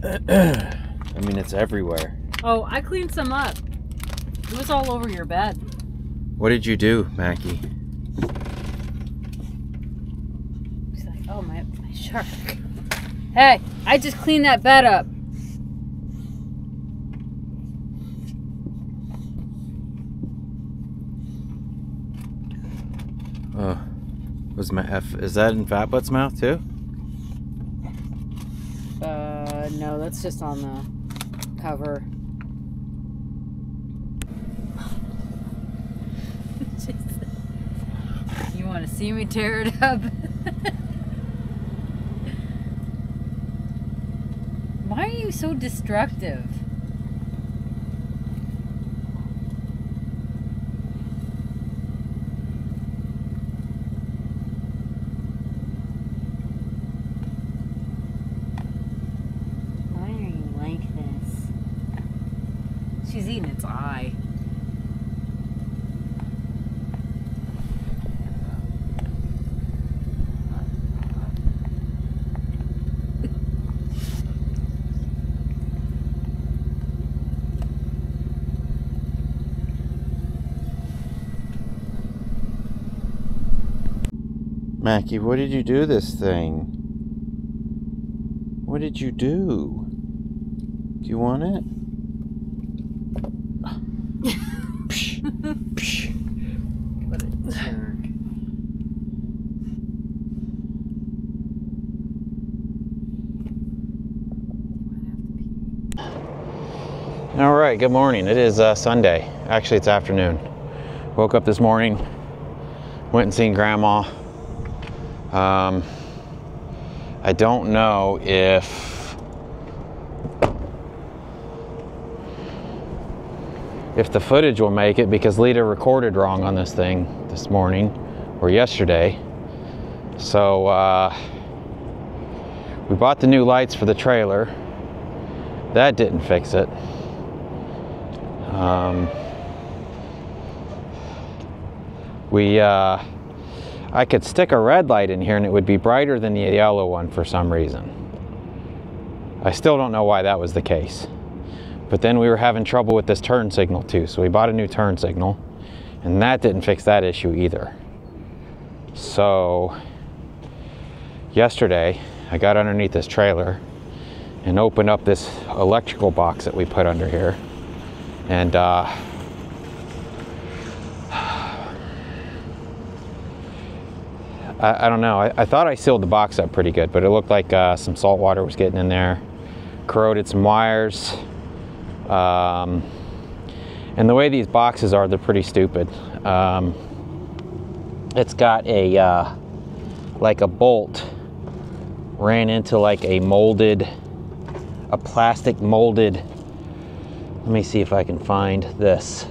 I mean, it's everywhere. Oh, I cleaned some up. It was all over your bed. What did you do, Mackie? She's like, oh, my shark. Hey, I just cleaned that bed up. Oh, was my is that in Fat Butt's mouth too? No, that's just on the cover. You want to see me tear it up? Why are you so destructive? Why are you like this? She's eating its eye. Mackie, what did you do this thing? What did you do? Do you want it? Psh, psh. What a jerk. All right, good morning. It is Sunday. Actually, it's afternoon. Woke up this morning, went and seen Grandma. I don't know if the footage will make it because Lita recorded wrong on this thing this morning or yesterday. So we bought the new lights for the trailer. That didn't fix it. I could stick a red light in here and it would be brighter than the yellow one for some reason. I still don't know why that was the case. But then we were having trouble with this turn signal too, so we bought a new turn signal and that didn't fix that issue either. So yesterday I got underneath this trailer and opened up this electrical box that we put under here, and I don't know. I thought I sealed the box up pretty good, but it looked like some salt water was getting in there, corroded some wires. And the way these boxes are, they're pretty stupid. It's got a like a bolt ran into like a plastic molded. Let me see if I can find this.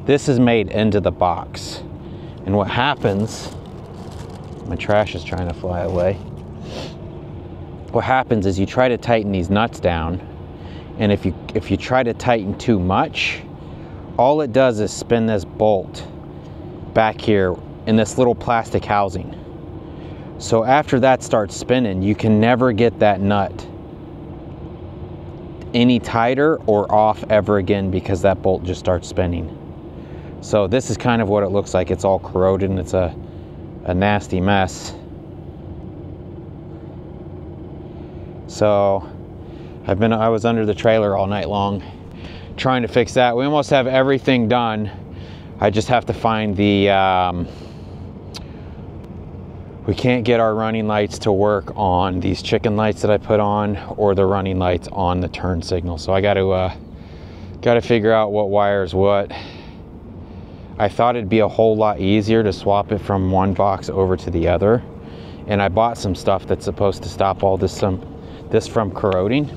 This is made into the box, and what happens? My trash is trying to fly away. What happens is you try to tighten these nuts down, and if you try to tighten too much, all it does is spin this bolt back here in this little plastic housing. So after that starts spinning, you can never get that nut any tighter or off ever again because that bolt just starts spinning. So this is kind of what it looks like. It's all corroded and it's a nasty mess. So I was under the trailer all night long trying to fix that. We almost have everything done. I just have to find the we can't get our running lights to work on these chicken lights that I put on, or the running lights on the turn signal. So I got to figure out what wires what. I thought it'd be a whole lot easier to swap it from one box over to the other, and I bought some stuff that's supposed to stop all this from corroding.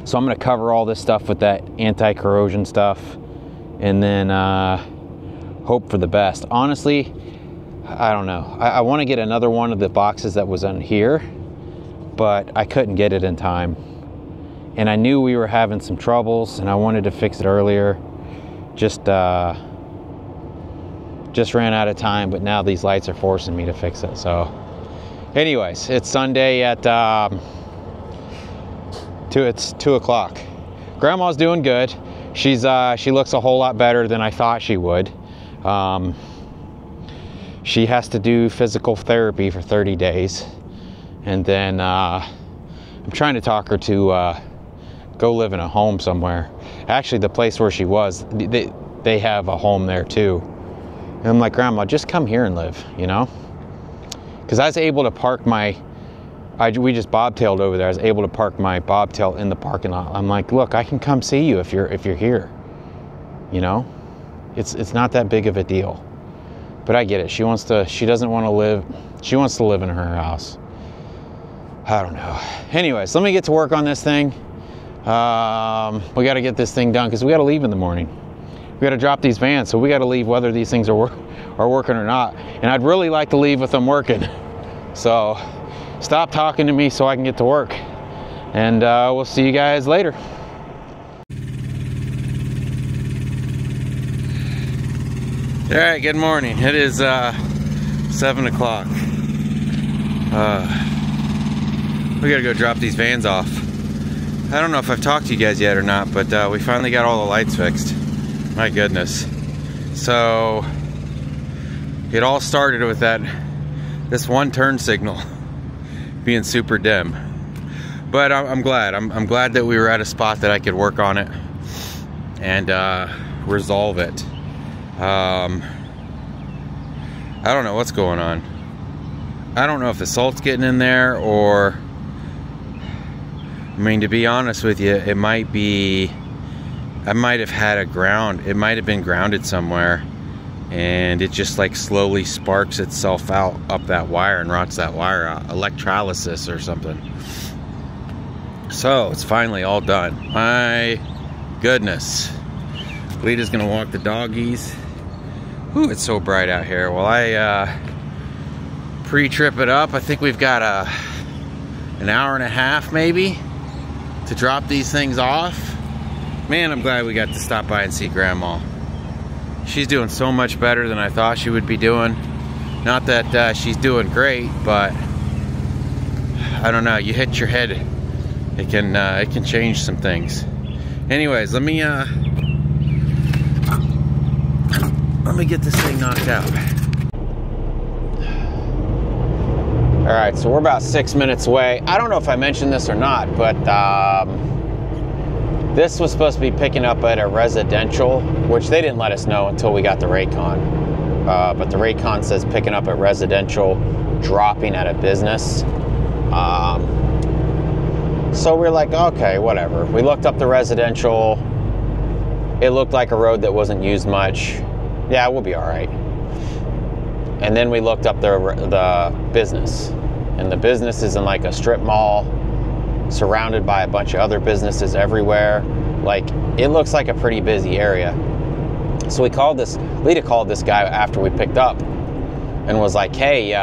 So I'm going to cover all this stuff with that anti-corrosion stuff, and then hope for the best. Honestly, I don't know. I want to get another one of the boxes that was in here, but I couldn't get it in time, and I knew we were having some troubles, and I wanted to fix it earlier. Just ran out of time, but now these lights are forcing me to fix it. So anyways, it's Sunday at It's 2 o'clock. Grandma's doing good. She looks a whole lot better than I thought she would. She has to do physical therapy for 30 days. And then I'm trying to talk her to go live in a home somewhere. Actually, the place where she was, they have a home there too. And I'm like, Grandma, just come here and live, you know? Because I was able to park we just bobtailed over there. I was able to park my bobtail in the parking lot. I'm like, look, I can come see you if you're here. You know? It's not that big of a deal. But I get it. She wants to live in her house. I don't know. Anyways, let me get to work on this thing. We got to get this thing done because we got to leave in the morning. We got to drop these vans, so we got to leave whether these things are working or not. And I'd really like to leave with them working. So stop talking to me so I can get to work. And we'll see you guys later. All right, good morning. It is 7 o'clock. We gotta go drop these vans off. I don't know if I've talked to you guys yet or not, but we finally got all the lights fixed. My goodness. So it all started with this one turn signal being super dim. But I'm glad. I'm glad that we were at a spot that I could work on it and resolve it. I don't know what's going on. I don't know if the salt's getting in there or, I mean, to be honest with you, it might be, I might have had it might have been grounded somewhere and it just like slowly sparks itself out up that wire and rots that wire out. Electrolysis or something. So it's finally all done. My goodness. Lita's gonna walk the doggies. Ooh, it's so bright out here. Well, I pre-trip it up. I think we've got an hour and a half maybe to drop these things off. Man, I'm glad we got to stop by and see Grandma. She's doing so much better than I thought she would be doing. Not that she's doing great, but I don't know. You hit your head, it can change some things. Anyways, let me get this thing knocked out. All right, so we're about 6 minutes away. I don't know if I mentioned this or not, but this was supposed to be picking up at a residential, which they didn't let us know until we got the Raycon. But the Raycon says picking up at residential, dropping at a business. So we're like, okay, whatever. We looked up the residential. It looked like a road that wasn't used much. Yeah, we'll be all right. And then we looked up the business. And the business is in like a strip mall, surrounded by a bunch of other businesses everywhere. Like, it looks like a pretty busy area. So Lita called this guy after we picked up and was like, hey,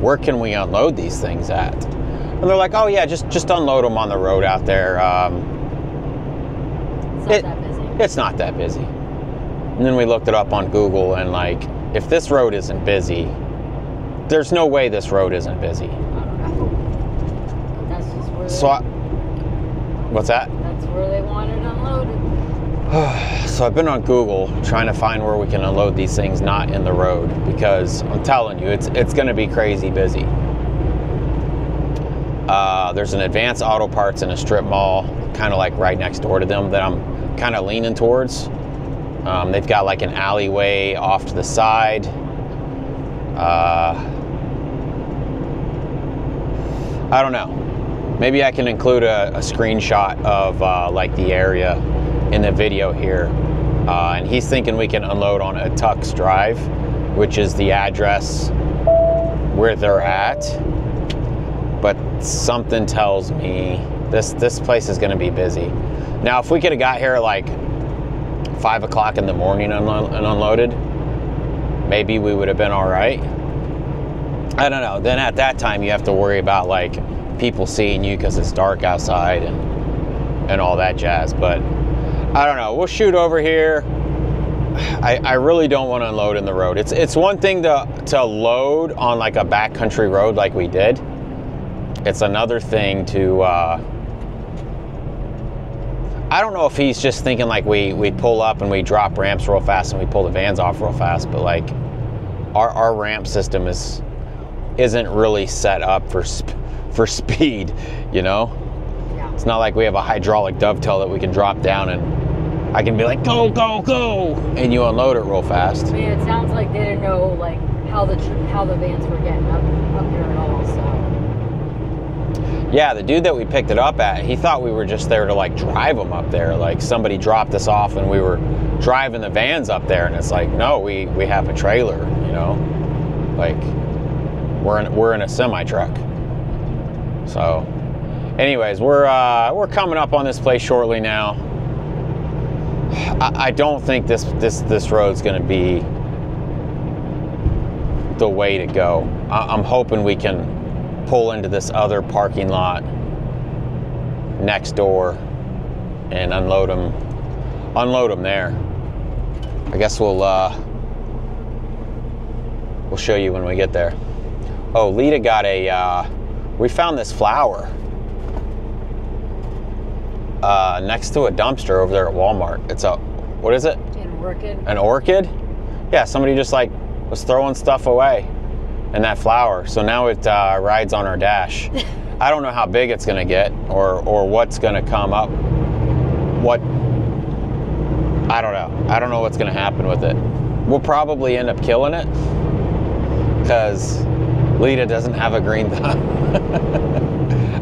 where can we unload these things at? And they're like, oh yeah, just unload them on the road out there. It's not that busy. And then we looked it up on Google and like, if this road isn't busy, there's no way this road isn't busy. That's just where what's that? That's where they want it unloaded. So I've been on Google trying to find where we can unload these things not in the road, because I'm telling you, it's going to be crazy busy. There's an Advanced Auto Parts in a strip mall, kind of like right next door to them, that I'm kind of leaning towards. They've got like an alleyway off to the side. I don't know. Maybe I can include a screenshot of like the area in the video here. And he's thinking we can unload on a Tux Drive, which is the address where they're at. But something tells me this place is going to be busy. Now, if we could have got here at like 5 o'clock in the morning and unloaded, maybe we would have been all right. I don't know. Then at that time, you have to worry about like people seeing you because it's dark outside and all that jazz. But I don't know. We'll shoot over here. I really don't want to unload in the road. It's one thing to load on like a backcountry road like we did. It's another thing to I don't know if he's just thinking like we pull up and we drop ramps real fast and we pull the vans off real fast, but like our ramp system isn't really set up for speed, you know? Yeah. It's not like we have a hydraulic dovetail that we can drop down and I can be like, go, go, go, and you unload it real fast. I mean, it sounds like they didn't know like how the vans were getting up here at all, so. Yeah, the dude that we picked it up at, he thought we were just there to like drive them up there. Like somebody dropped us off and we were driving the vans up there, and it's like, no, we have a trailer, you know? Like we're in a semi truck. So anyways, we're coming up on this place shortly now. I don't think this road's gonna be the way to go. I'm hoping we can pull into this other parking lot next door and unload them there. I guess we'll show you when we get there. Oh, Lita got we found this flower next to a dumpster over there at Walmart. It's what is it? An orchid. An orchid? Yeah, somebody just like was throwing stuff away in that flower. So now it rides on our dash. I don't know how big it's gonna get or what's gonna come up. I don't know. I don't know what's gonna happen with it. We'll probably end up killing it because Lita doesn't have a green thumb.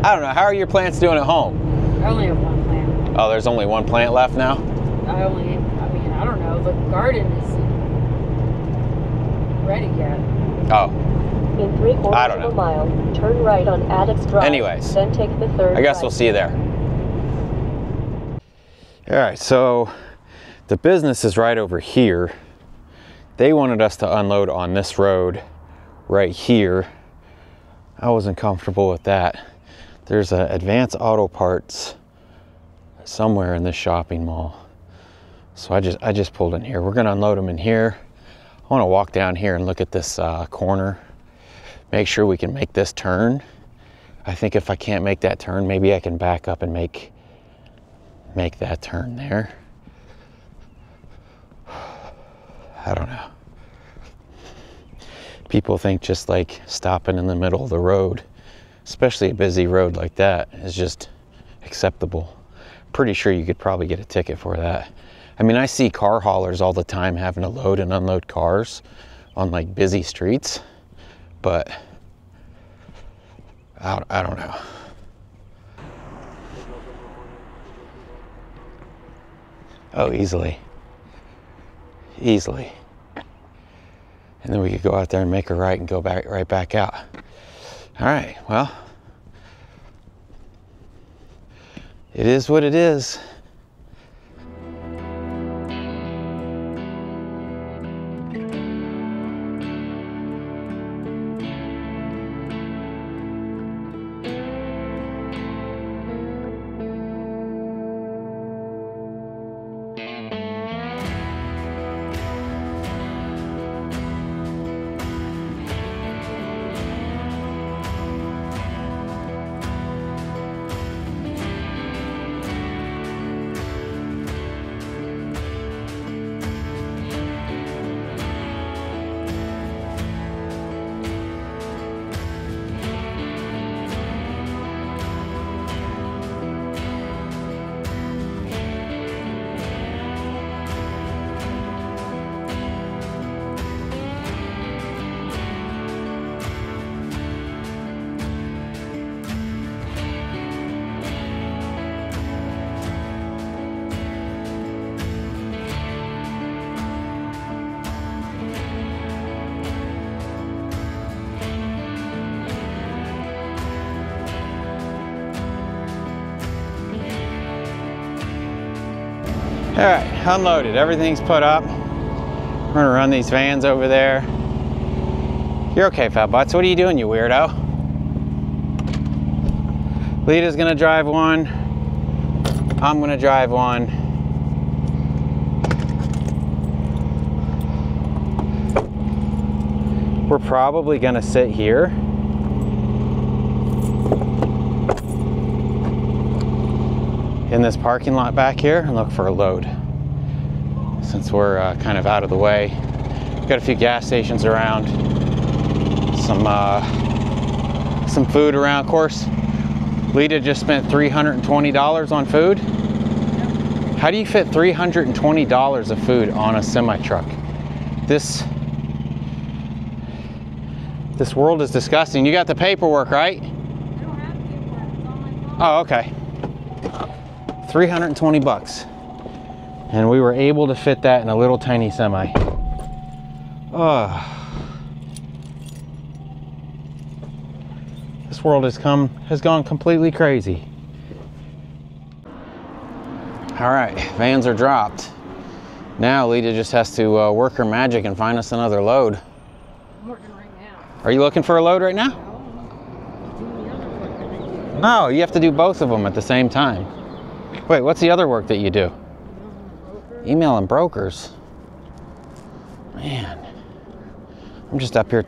I don't know. How are your plants doing at home? I only have one plant. Oh, there's only one plant left now? I don't know. The garden isn't ready yet. Oh. In 3/4 of a mile, turn right on Addicts Drive. Anyways, then take the third I guess right. we'll see you there. All right, so the business is right over here. They wanted us to unload on this road right here. I wasn't comfortable with that. There's a Advanced Auto Parts somewhere in this shopping mall. So I just pulled in here. We're gonna unload them in here. I wanna walk down here and look at this corner. Make sure we can make this turn. I think if I can't make that turn, maybe I can back up and make that turn there. I don't know. People think just like stopping in the middle of the road, especially a busy road like that, is just acceptable. Pretty sure you could probably get a ticket for that. I mean, I see car haulers all the time having to load and unload cars on like busy streets, but I don't know. Oh, easily. Easily. And then we could go out there and make a right and go right back out. All right, well, it is what it is. All right, unloaded. Everything's put up. We're gonna run these vans over there. You're okay, Fat Butts. What are you doing, you weirdo? Lita's gonna drive one. I'm gonna drive one. We're probably gonna sit here. in this parking lot back here and look for a load. Since we're kind of out of the way. Got a few gas stations around. Some food around. Of course, Lita just spent $320 on food. How do you fit $320 of food on a semi-truck? This world is disgusting. You got the paperwork, right? I don't have paperwork. It's on my phone. Oh, okay. 320 bucks. And we were able to fit that in a little tiny semi. Oh. This world has gone completely crazy. All right, vans are dropped. Now Lita just has to work her magic and find us another load. I'm working right now. Are you looking for a load right now? No, you have to do both of them at the same time. Wait, what's the other work that you do? Emailing brokers. Man, I'm just up here.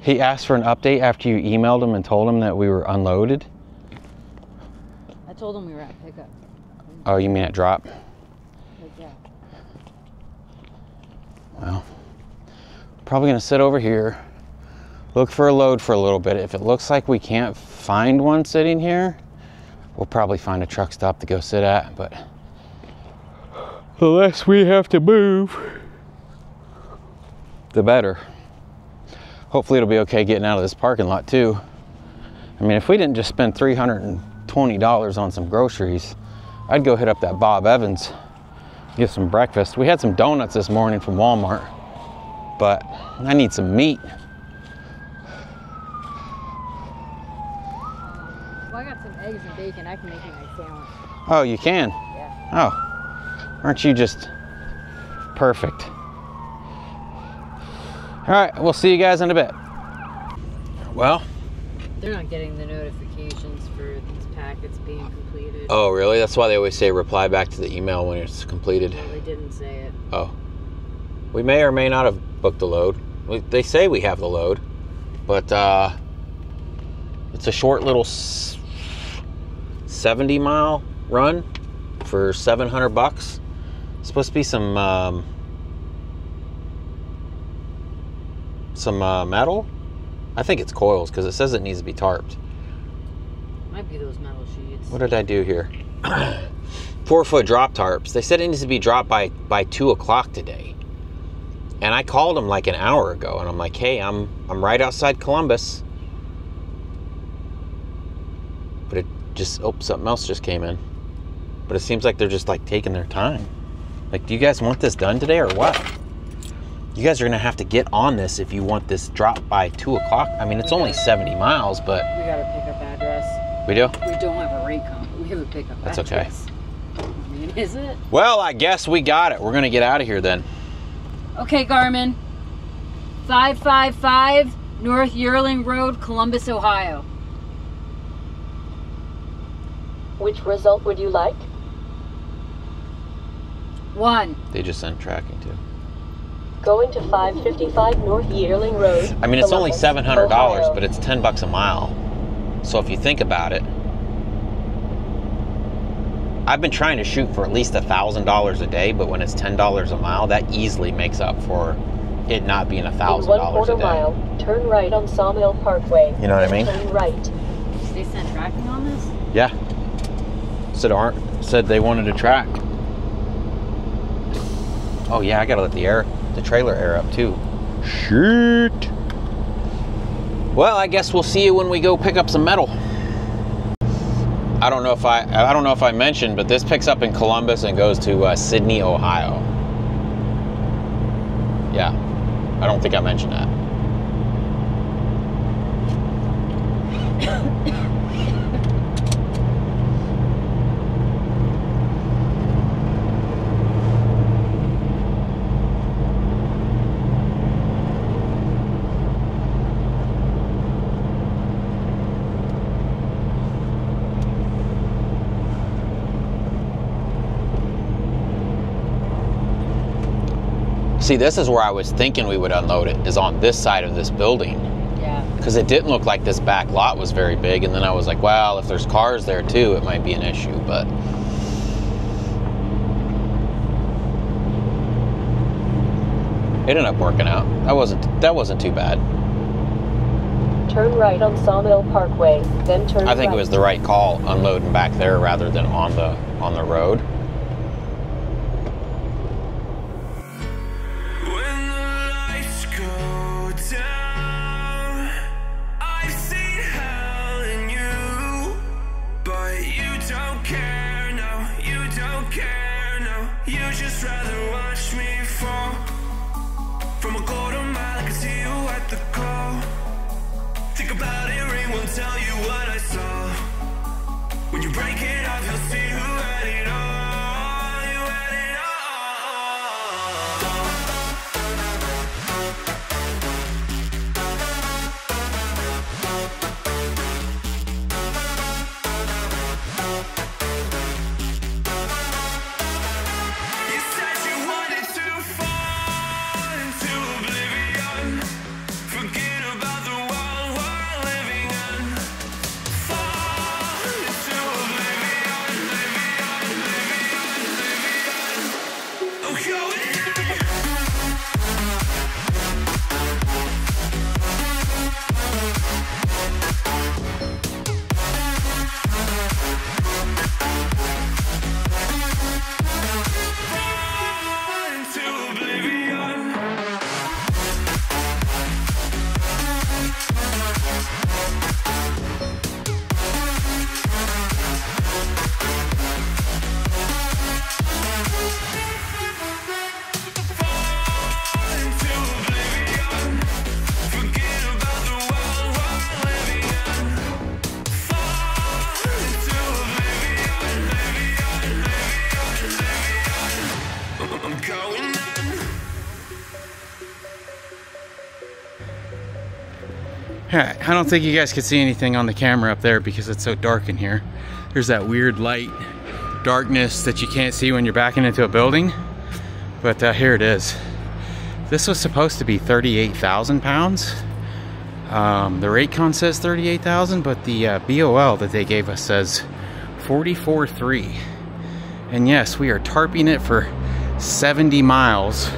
He asked for an update after you emailed him and told him that we were unloaded? I told him we were at pickup. Oh, you mean at drop? Yeah. Well, probably gonna sit over here, look for a load for a little bit. If it looks like we can't find one sitting here, we'll probably find a truck stop to go sit at, but the less we have to move, the better. Hopefully it'll be okay getting out of this parking lot too. I mean, if we didn't just spend $320 on some groceries, I'd go hit up that Bob Evans, get some breakfast. We had some donuts this morning from Walmart, but I need some meat. Well, I got some eggs and bacon. I can make you my sandwich. Oh, you can? Yeah. Oh, aren't you just perfect? All right, we'll see you guys in a bit. Well, They're not getting the notifications for these packets being completed. oh really? That's why they always say reply back to the email when it's completed. Well, they didn't say it. Oh, we may or may not have booked the load. They say we have the load, but it's a short little 70-mile run for 700 bucks. It's supposed to be some metal. I think it's coils because it says it needs to be tarped. Might be those metal sheets. What did I do here? 4-foot drop tarps. They said it needs to be dropped by 2 o'clock today. And I called them like an hour ago and I'm like, hey, I'm right outside Columbus. But it just, oh, something else just came in. But it seems like they're just like taking their time. Like, do you guys want this done today or what? You guys are gonna have to get on this if you want this dropped by 2 o'clock. I mean, it's only 70 miles, but... We got a pickup address. We do? We don't have a rate comp, but we have a pickup That's address. Okay. I mean, is it? Well, I guess we got it. We're gonna get out of here then. Okay, Garmin. 555 North Yearling Road, Columbus, Ohio. Which result would you like? 1. They just sent tracking too. Going to 555 North Yearling Road. I mean, it's only Columbus, $700, Ohio. but it's 10 bucks a mile. So if you think about it, I've been trying to shoot for at least $1,000 a day, but when it's $10 a mile, that easily makes up for it not being $1,000 In 1/4 a day. mile, turn right on Sawmill Parkway. You know what I mean? Turn right. They sent tracking on this? Yeah. Said they wanted to track. Oh yeah, I gotta let the trailer air up too. Shoot. Well, I guess we'll see you when we go pick up some metal. I don't know if I mentioned, but this picks up in Columbus and goes to Sydney, Ohio. Yeah, I don't think I mentioned that. See, this is where I was thinking we would unload it, is on this side of this building. Yeah. because it didn't look like this back lot was very big. And then I was like, well, if there's cars there too, it might be an issue, but it ended up working out. That wasn't too bad. Turn right on Sawmill Parkway, then turn right. I think it was the right call unloading back there rather than on the road. Tell you what I saw. When you break it off, you'll see who had it all. You had it You said you wanted to fall into oblivion. Forget about the world we're living in. Fall into oblivion, oblivion. I'm going in. Fall into oblivion. Alright, I don't think you guys could see anything on the camera up there because it's so dark in here. There's that weird light darkness that you can't see when you're backing into a building. But here it is. This was supposed to be 38,000 pounds. The Raycon says 38,000, but the BOL that they gave us says 44.3. And yes, we are tarping it for 70 miles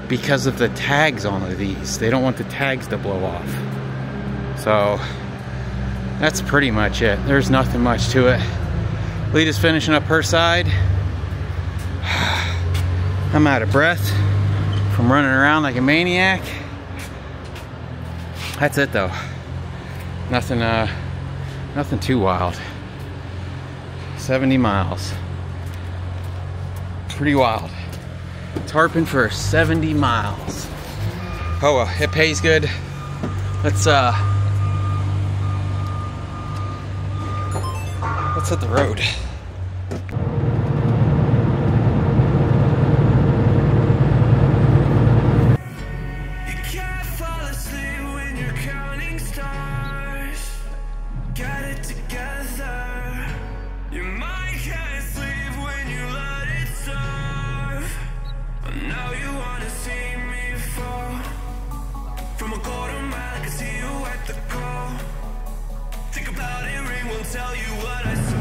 because of the tags on these. They don't want the tags to blow off. So that's pretty much it. There's nothing much to it. Lita's finishing up her side. I'm out of breath from running around like a maniac. That's it though. Nothing too wild. 70 miles. Pretty wild. Tarping for 70 miles. Oh well, it pays good. Let's hit the road. You can't fall asleep when you're counting stars. Got it together. Your mind can't sleep when you let it serve. Now you wanna see me fall. From a quarter mile, I can see you at the call. Think about it, ring won't tell you what I saw.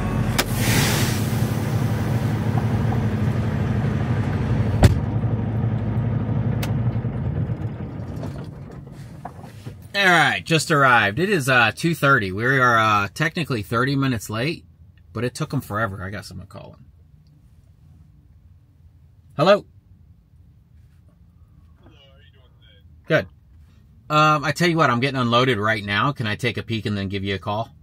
All right, just arrived. It is 2:30. We are technically 30 minutes late, but it took them forever. I got someone calling. Hello. Hello, how are you doing today? Good. I tell you what, I'm getting unloaded right now. Can I take a peek and then give you a call?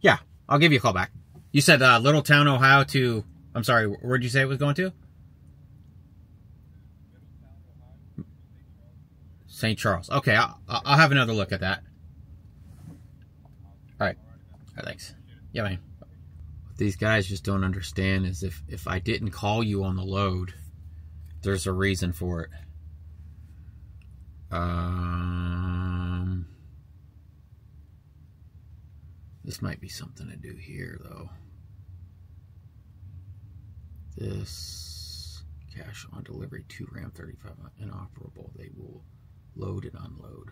Yeah, I'll give you a call back. You said Littletown, Ohio to... I'm sorry, where'd you say it was going to? St. Charles. Okay, I'll have another look at that. All right, thanks. Yeah, man. What these guys just don't understand is if I didn't call you on the load, there's a reason for it. This might be something to do here, though. This cash on delivery to Ram 35 inoperable. They will Load and unload.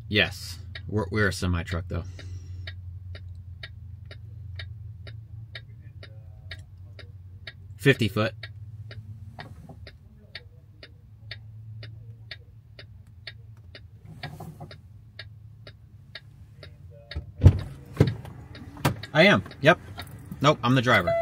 Yes, we're a semi truck though. $50 foot. I am. Yep. Nope, I'm the driver.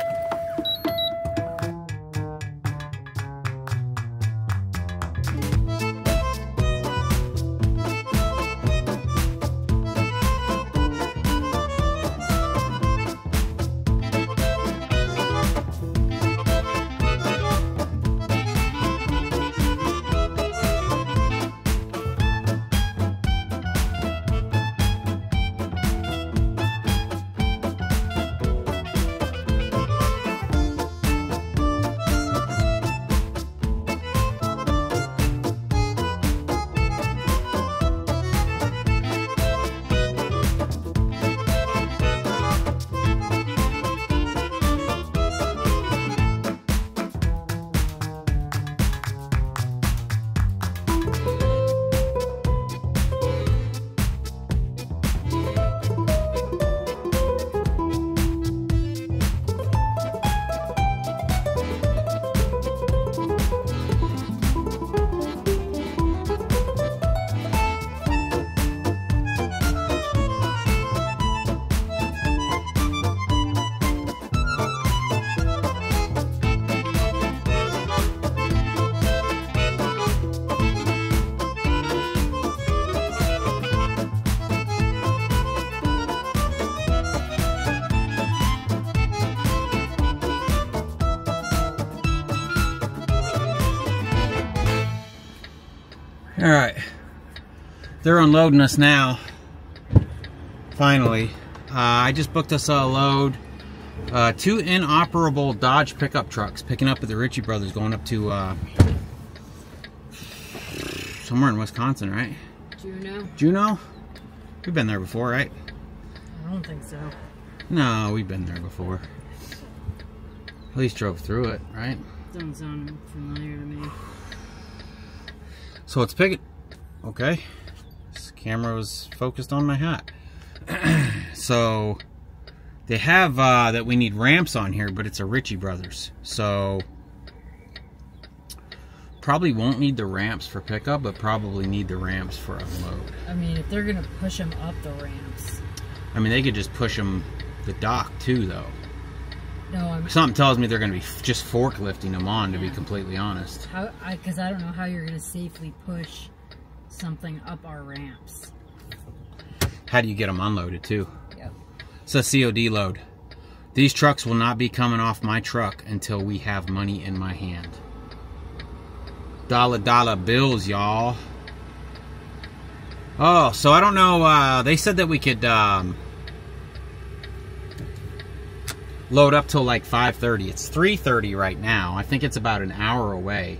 All right, they're unloading us now. Finally, I just booked us a load. 2 inoperable Dodge pickup trucks picking up at the Ritchie Brothers, going up to somewhere in Wisconsin, right? Juneau. Juneau? We've been there before, right? I don't think so. No, we've been there before. At least drove through it, right? Doesn't sound familiar to me. So it's picking. Okay, this camera was focused on my hat. So they have that we need ramps on here, but it's a Ritchie Brothers, so probably won't need the ramps for pickup, but probably need the ramps for unload. I mean, if they're gonna push them up the ramps. I mean, they could just push them the dock too, though. No, something tells me they're going to be just forklifting them on, to be completely honest. Because I don't know how you're going to safely push something up our ramps. How do you get them unloaded too? Yep. It's a COD load. These trucks will not be coming off my truck until we have money in my hand. Dollar bills, y'all. Oh, so I don't know. They said that we could load up till like 5:30. It's 3:30 right now. I think it's about an hour away.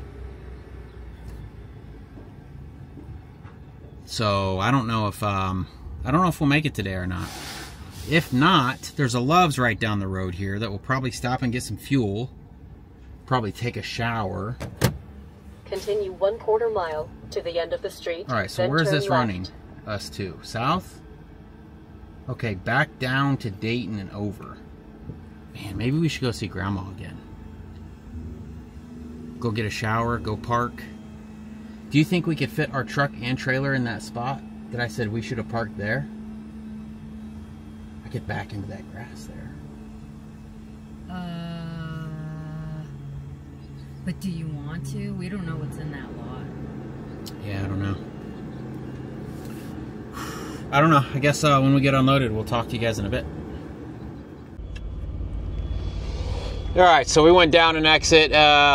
So I don't know if we'll make it today or not. If not, there's a Love's right down the road here that will probably stop and get some fuel. Probably take a shower. Continue 1/4 mile to the end of the street. All right, so where's this running us to? South? Okay, back down to Dayton and over. Man, maybe we should go see Grandma again. Go get a shower, go park. Do you think we could fit our truck and trailer in that spot that I said we should have parked there? I could back into that grass there. But do you want to? We don't know what's in that lot. Yeah, I don't know. I don't know. I guess when we get unloaded, we'll talk to you guys in a bit. All right, so we went down an exit,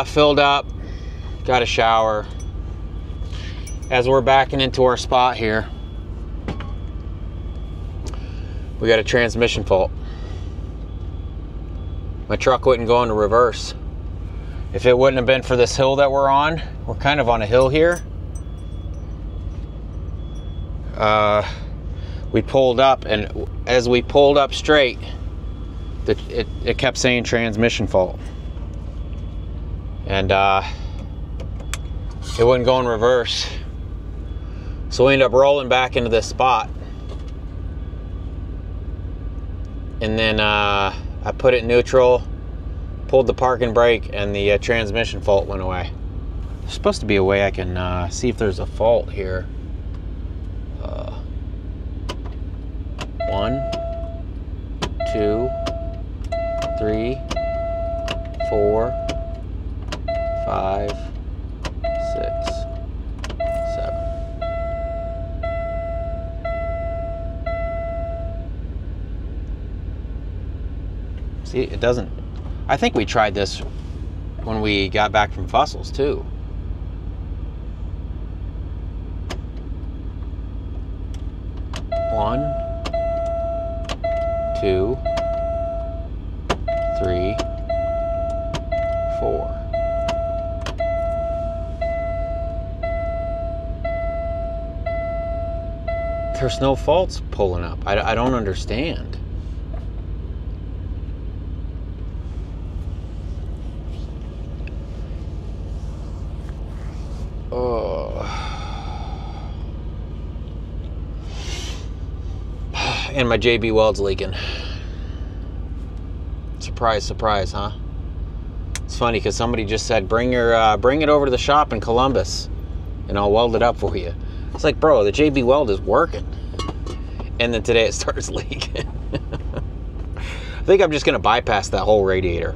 filled up, got a shower. As we're backing into our spot here, we got a transmission fault. My truck wouldn't go into reverse. If it wouldn't have been for this hill that we're on, we're kind of on a hill here. We pulled up, and as we pulled up straight, it kept saying transmission fault. and it wouldn't go in reverse. So we ended up rolling back into this spot. And then I put it in neutral, pulled the parking brake, and the transmission fault went away. There's supposed to be a way I can see if there's a fault here. 1, 2, 3, 4, 5, 6, 7. See, it doesn't. I think we tried this when we got back from Fussell's too. One, 2, 3, 4. There's no faults pulling up. I don't understand. And my JB weld's leaking. Surprise, surprise, huh? It's funny because somebody just said, bring it over to the shop in Columbus and I'll weld it up for you. It's like, bro, the JB weld is working. And then today it starts leaking. I think I'm just gonna bypass that whole radiator.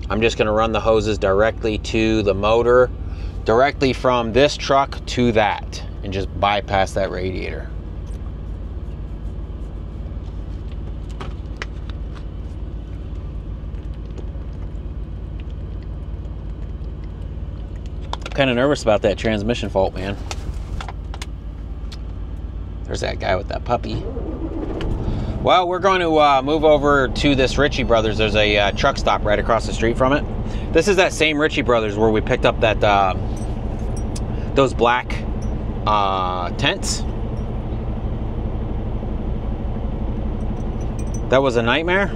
I'm just gonna run the hoses directly to the motor, directly from this truck to that, and just bypass that radiator. Kind of nervous about that transmission fault, man. There's that guy with that puppy. Well, we're going to move over to this Ritchie Brothers. There's a truck stop right across the street from it. This is that same Ritchie Brothers where we picked up that those black tents. That was a nightmare.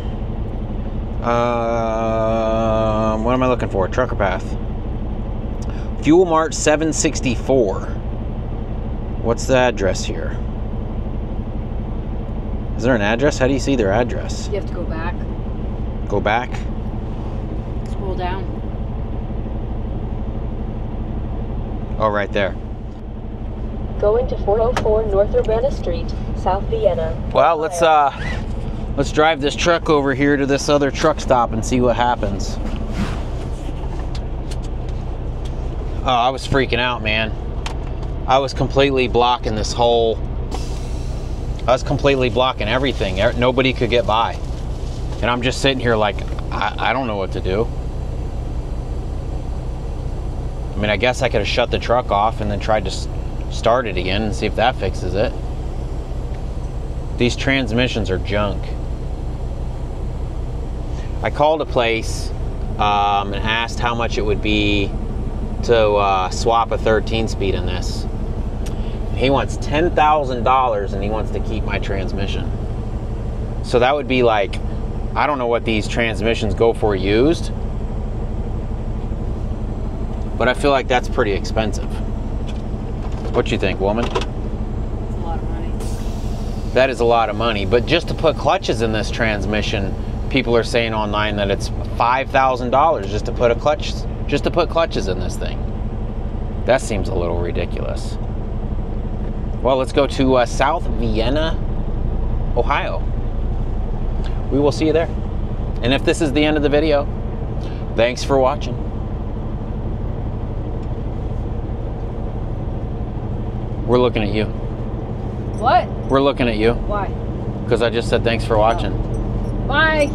What am I looking for? Trucker Path. Fuel Mart 764. What's the address here? Is there an address? How do you see their address? You have to go back. Go back? Scroll down. Oh, right there. Going to 404 North Urbana Street, South Vienna. Well, let's drive this truck over here to this other truck stop and see what happens. Oh, I was freaking out, man. I was completely blocking this whole... I was completely blocking everything. Nobody could get by. And I'm just sitting here like, I don't know what to do. I mean, I guess I could have shut the truck off and then tried to start it again and see if that fixes it. These transmissions are junk. I called a place and asked how much it would be to swap a 13-speed in this. He wants $10,000 and he wants to keep my transmission. So that would be like, I don't know what these transmissions go for used, but I feel like that's pretty expensive. What you think, woman? That's a lot of money. That is a lot of money, but just to put clutches in this transmission, people are saying online that it's $5,000 just to put a clutch, just to put clutches in this thing. That seems a little ridiculous. Well, let's go to South Vienna, Ohio. We will see you there. And if this is the end of the video, thanks for watching. We're looking at you. What? We're looking at you. Why? Because I just said thanks for watching. Bye.